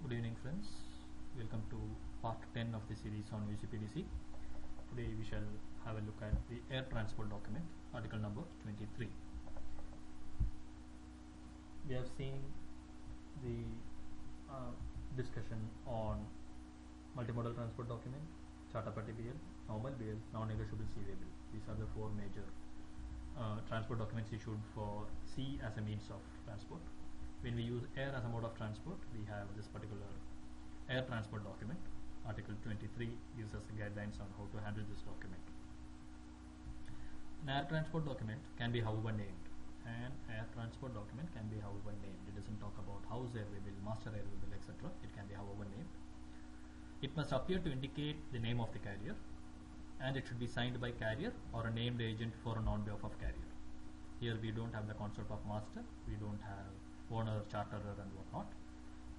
Good evening friends, welcome to part 10 of the series on UCP DC. Today we shall have a look at the air transport document, article number 23. We have seen the discussion on multimodal transport document, charter party BL, normal BL, non-negotiable CA bill. These are the four major transport documents issued for sea as a means of transport. When we use air as a mode of transport, we have this particular air transport document. Article 23 gives us guidelines on how to handle this document. An air transport document can be however named. An air transport document can be however named. It doesn't talk about house airway bill, master airway bill, etc. It can be however named. It must appear to indicate the name of the carrier, and it should be signed by carrier or a named agent for and on behalf of carrier. Here we don't have the concept of master, we don't have owner, charterer and whatnot.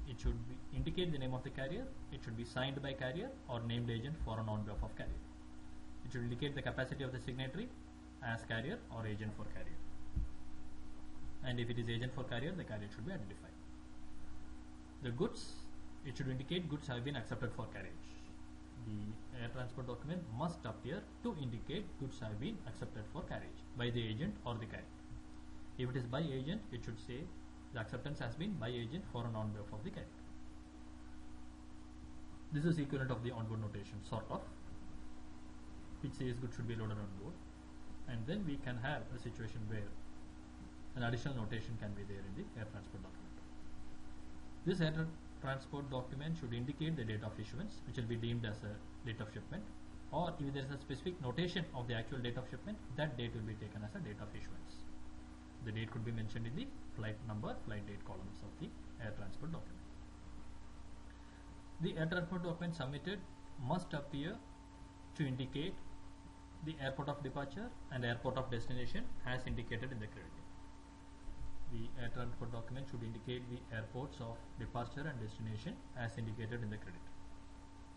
It should indicate the name of the carrier, it should be signed by carrier or named agent for and on behalf of carrier. It should indicate the capacity of the signatory as carrier or agent for carrier. And if it is agent for carrier, the carrier should be identified. The goods, it should indicate goods have been accepted for carriage. The air transport document must appear to indicate goods have been accepted for carriage by the agent or the carrier. If it is by agent, it should say the acceptance has been by agent for and on behalf of the carrier. This is equivalent of the onboard notation, sort of, which says goods should be loaded on board. And then we can have a situation where an additional notation can be there in the air transport document. This air transport document should indicate the date of issuance, which will be deemed as a date of shipment, or if there is a specific notation of the actual date of shipment, that date will be taken as a date of issuance. The date could be mentioned in the flight number, flight date columns of the air transport document. The air transport document submitted must appear to indicate the airport of departure and airport of destination as indicated in the crediting. The air transport document should indicate the airports of departure and destination as indicated in the credit.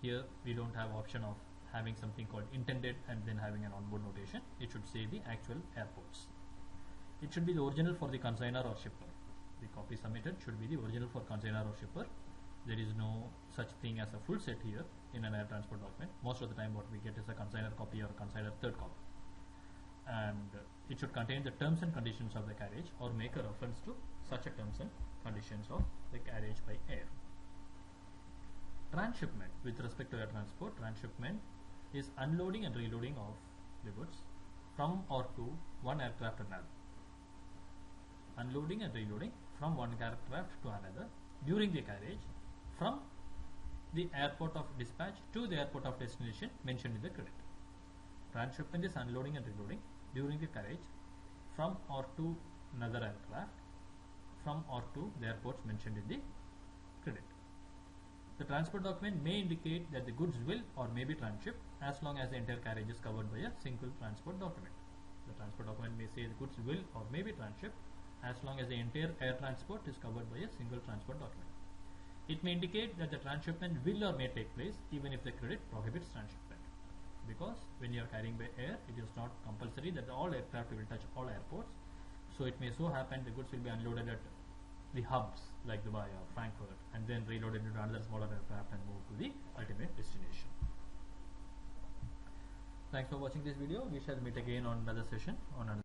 Here we don't have option of having something called intended and then having an onboard notation. It should say the actual airports. It should be the original for the consignor or shipper. The copy submitted should be the original for consignor or shipper. There is no such thing as a full set here in an air transport document. Most of the time what we get is a consignor copy or consignor third copy. And it should contain the terms and conditions of the carriage or make a reference to such a terms and conditions of the carriage by air. Transshipment, with respect to air transport, transshipment is unloading and reloading of the goods from or to one aircraft to another. Unloading and reloading from one aircraft to another during the carriage from the airport of dispatch to the airport of destination mentioned in the credit. Transshipment is unloading and reloading during the carriage from or to another aircraft from or to the airports mentioned in the credit. The transport document may indicate that the goods will or may be transshipped as long as the entire carriage is covered by a single transport document. The transport document may say the goods will or may be transshipped as long as the entire air transport is covered by a single transport document. It may indicate that the transshipment will or may take place even if the credit prohibits transshipment. Because when you are carrying by air, it is not compulsory that all aircraft will touch all airports. So it may so happen the goods will be unloaded at the hubs like Dubai or Frankfurt and then reloaded into another smaller aircraft and move to the ultimate destination. Thanks for watching this video. We shall meet again on another session on another